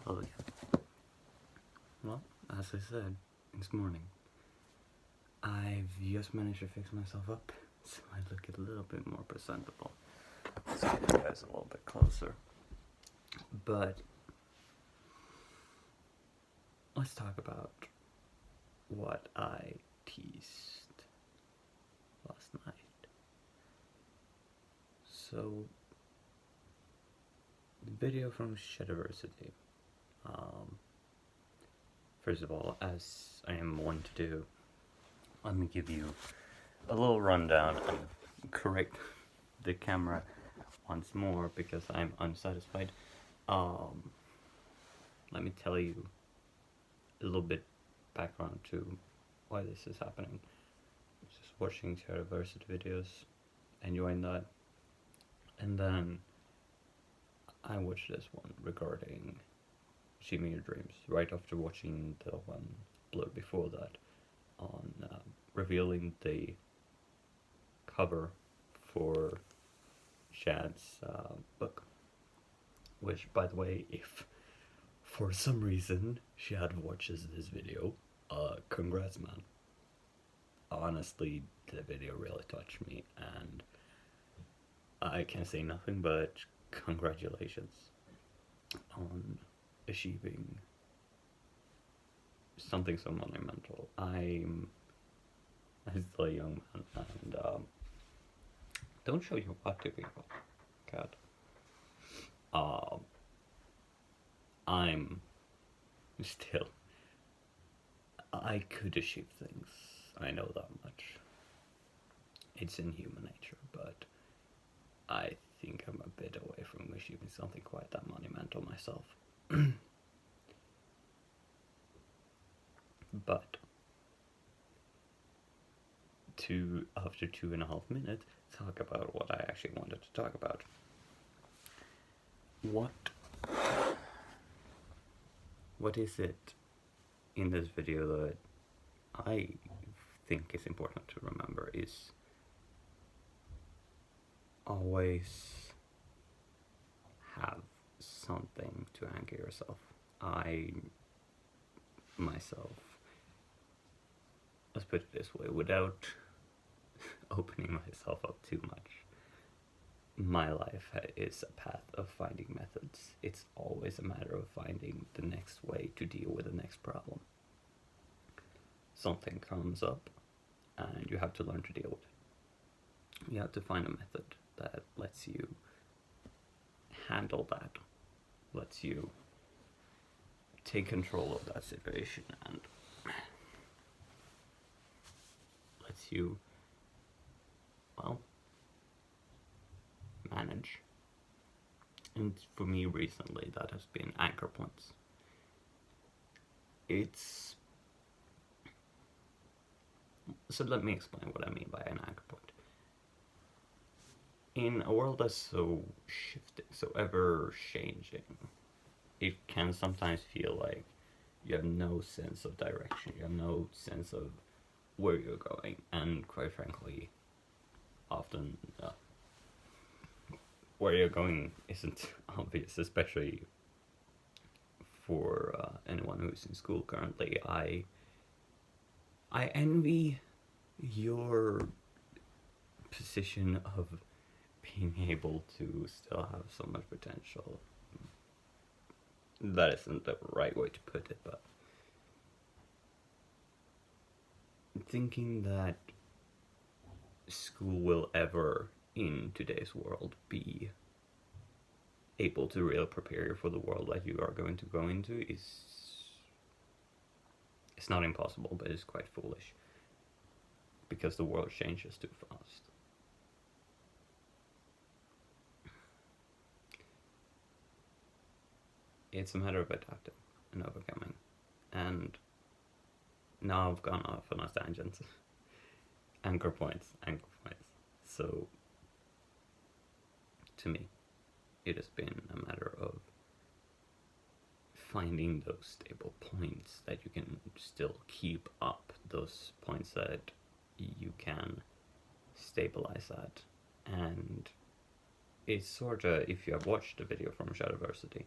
Hello again. Well, as I said this morning, I've just managed to fix myself up so I look a little bit more presentable. Let's get you guys a little bit closer. But let's talk about what I teased last night. So, the video from Shadiversity. First of all, as I am one to do, let me give you a little rundown and correct the camera once more because I'm unsatisfied. Let me tell you a little bit background to why this is happening. Just watching Shadiversity videos, enjoying that, and then I watched this one regarding Achieving Your Dreams right after watching the one Blur before that on revealing the cover for Shad's book, which, by the way, if for some reason Shad watches this video, congrats, man. Honestly, the video really touched me, and I can say nothing but congratulations on achieving something so monumental. I'm still a young man, and don't show your butt to people, cat. I'm still. I could achieve things. I know that much. It's in human nature, but I think I'm a bit away from achieving something quite that monumental myself. But after 2.5 minutes, talk about what I actually wanted to talk about. What is it in this video that I think is important to remember is always have something to anchor yourself. I myself, let's put it this way, without opening myself up too much, my life is a path of finding methods. It's always a matter of finding the next way to deal with the next problem. Something comes up and you have to learn to deal with it. You have to find a method that lets you handle that, lets you take control of that situation, and lets you, well, manage. And for me recently, that has been anchor points. So let me explain what I mean by an anchor point. In a world that's so shifting, so ever changing, it can sometimes feel like you have no sense of direction, you have no sense of where you're going, and quite frankly, often where you're going isn't obvious, especially for anyone who's in school currently. I envy your position of being able to still have so much potential. That isn't the right way to put it, but thinking that school will ever, in today's world, be able to really prepare you for the world that you are going to go into it's not impossible, but it's quite foolish, because the world changes too fast. It's a matter of adapting and overcoming. And now I've gone off on a tangent. Anchor points. So, to me, it has been a matter of finding those stable points that you can still keep up, those points that you can stabilize at. And it's sort of, if you have watched the video from Shadiversity,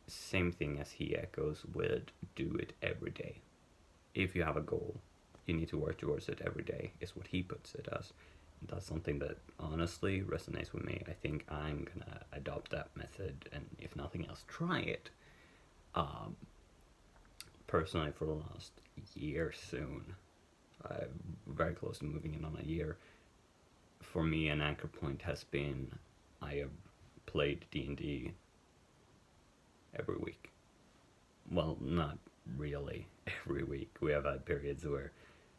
same thing as he echoes with do it every day. If you have a goal, you need to work towards it every day, is what he puts it as. That's something that honestly resonates with me. I think I'm gonna adopt that method, and if nothing else, try it. Personally, for the last year soon, I'm very close to moving in on a year. For me, an anchor point has been I have played D&D every week. Well, not really every week. We have had periods where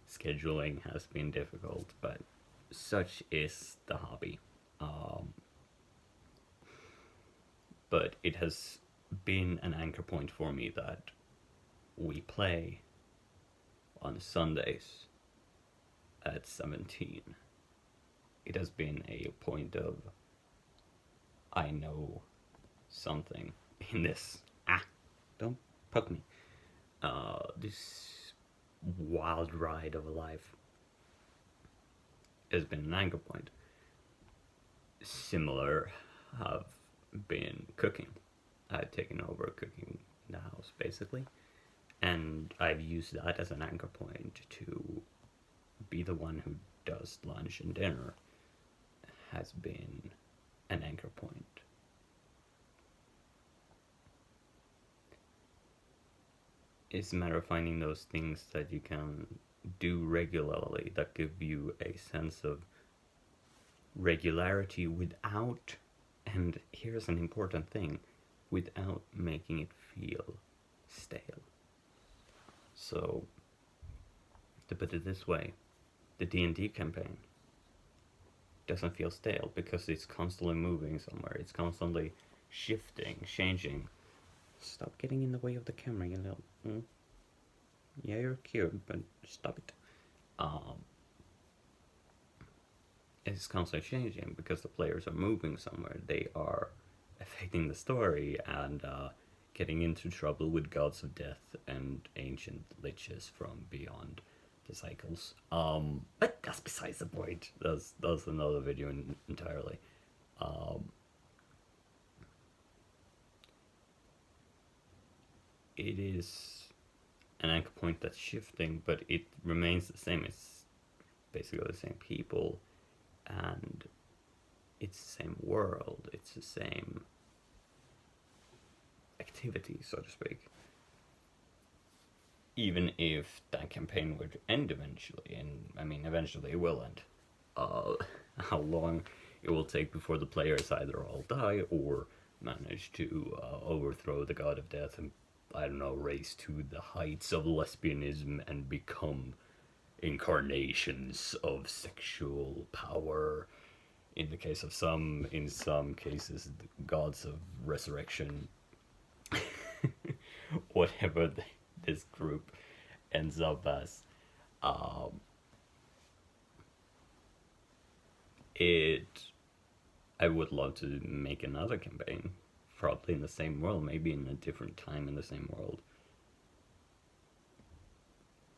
scheduling has been difficult, but such is the hobby. But it has been an anchor point for me that we play on Sundays at 17. It has been a point of I know something in this. Don't poke me. This wild ride of a life has been an anchor point. Similar have been cooking. I've taken over cooking in the house basically, and I've used that as an anchor point to be the one who does lunch and dinner. Has been an anchor point. It's a matter of finding those things that you can do regularly that give you a sense of regularity without, and here's an important thing, without making it feel stale. So, to put it this way, the D&D campaign doesn't feel stale because it's constantly moving somewhere. It's constantly shifting, changing. Stop getting in the way of the camera, you little. Yeah, you're cute, but stop it. It's constantly changing because the players are moving somewhere. They are affecting the story and getting into trouble with gods of death and ancient liches from beyond the cycles. But that's besides the point. That's another video entirely. It is an anchor point that's shifting, but it remains the same. It's basically the same people, and it's the same world. It's the same activity, so to speak. Even if that campaign would end eventually, and I mean, eventually it will end. How long it will take before the players either all die or manage to overthrow the god of death and, I don't know, raise to the heights of lesbianism and become incarnations of sexual power. In the case of some, in some cases, the gods of resurrection. Whatever this group ends up as. I would love to make another campaign, probably in the same world, maybe in a different time in the same world,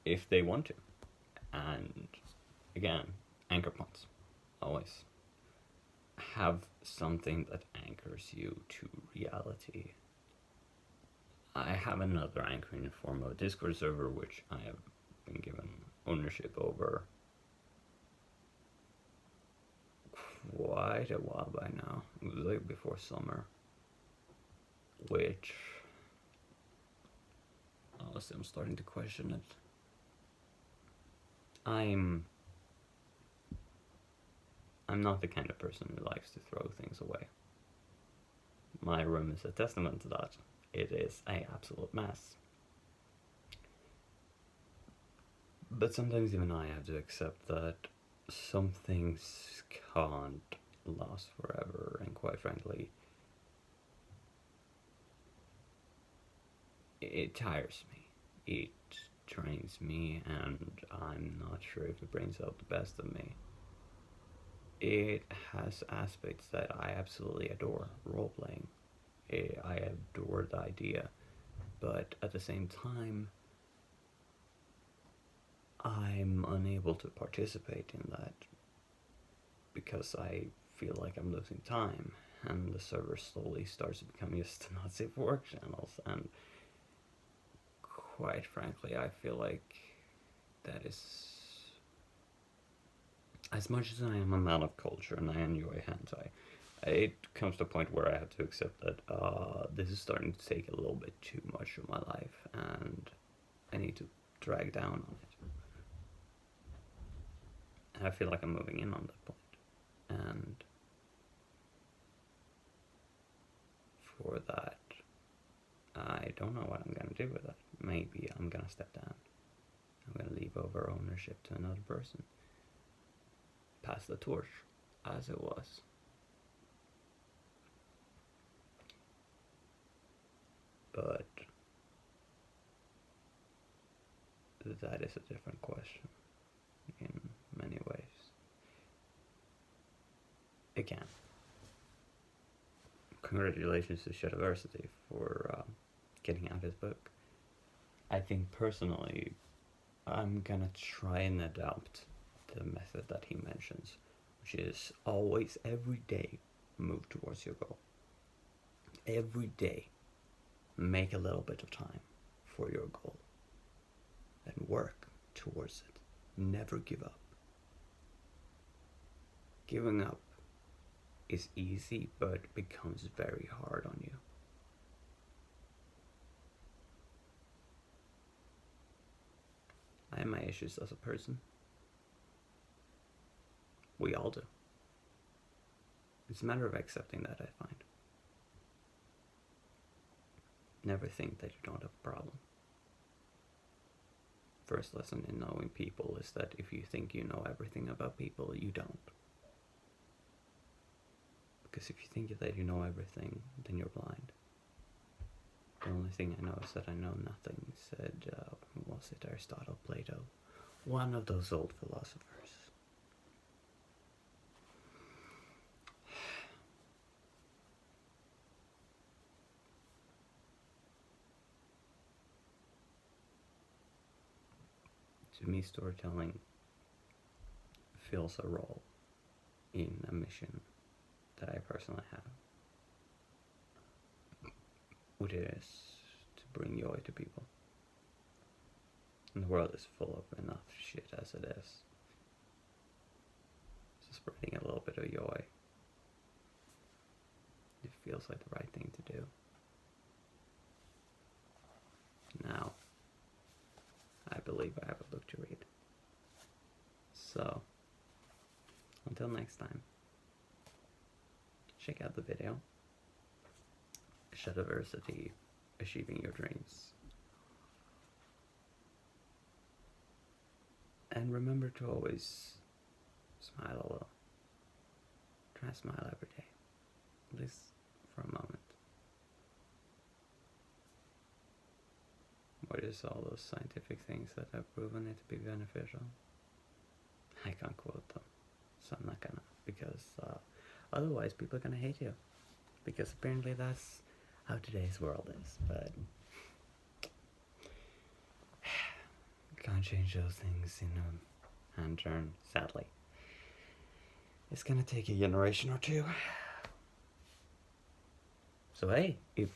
if they want to. And again, anchor points. Always have something that anchors you to reality. I have another anchor in the form of a Discord server, which I have been given ownership over quite a while by now. It was like before summer, which honestly I'm starting to question it. I'm not the kind of person who likes to throw things away. My room is a testament to that. It is an absolute mess. But sometimes even I have to accept that some things can't last forever, and quite frankly, it tires me. It drains me, and I'm not sure if it brings out the best of me. It has aspects that I absolutely adore. Role-playing. I adore the idea. But at the same time, I'm unable to participate in that because I feel like I'm losing time. and the server slowly starts to become just not safe for work channels. And quite frankly, I feel like that is, as much as I am a man of culture and I enjoy hentai, it comes to a point where I have to accept that this is starting to take a little bit too much of my life, and I need to drag down on it. And I feel like I'm moving in on that point. And for that, I don't know what I'm gonna do with that. Maybe I'm gonna step down. I'm gonna leave over ownership to another person. Pass the torch, as it was. But that is a different question in many ways. Again, congratulations to Shadiversity for getting out his book. I think personally, I'm gonna try and adopt the method that he mentions, which is always every day move towards your goal. Every day make a little bit of time for your goal and work towards it. Never give up. Giving up is easy, but becomes very hard on you. I have my issues as a person. We all do. It's a matter of accepting that, I find. Never think that you don't have a problem. First lesson in knowing people is that if you think you know everything about people, you don't. Because if you think that you know everything, then you're blind. The only thing I know is that I know nothing, said, was it Aristotle, Plato? One of those old philosophers. To me, storytelling fills a role in a mission that I personally have, which is to bring joy to people. And the world is full of enough shit as it is. So spreading a little bit of joy, it feels like the right thing to do. Now, I believe I have a book to read. So, until next time, check out the video. Shadiversity, Achieving Your Dreams. And remember to always smile a little. Try to smile every day, at least for a moment. What is all those scientific things that have proven it to be beneficial? I can't quote them, so I'm not gonna, because otherwise people are gonna hate you. Because apparently that's how today's world is, but can't change those things in a hand turn, sadly. It's gonna take a generation or two. So hey, if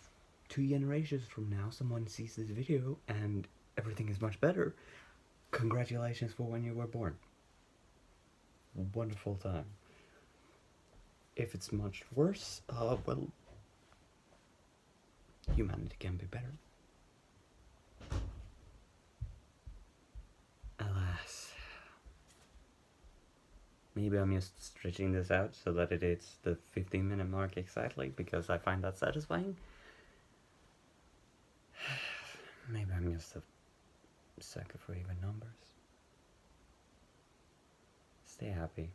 2 generations from now someone sees this video and everything is much better, congratulations for when you were born. Wonderful time. If it's much worse, well, humanity can be better. Alas. Maybe I'm just stretching this out so that it hits the 15-minute mark exactly, because I find that satisfying. Maybe I'm just a sucker for even numbers. Stay happy.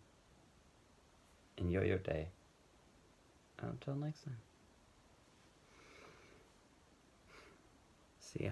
Enjoy your day. Until next time. See ya.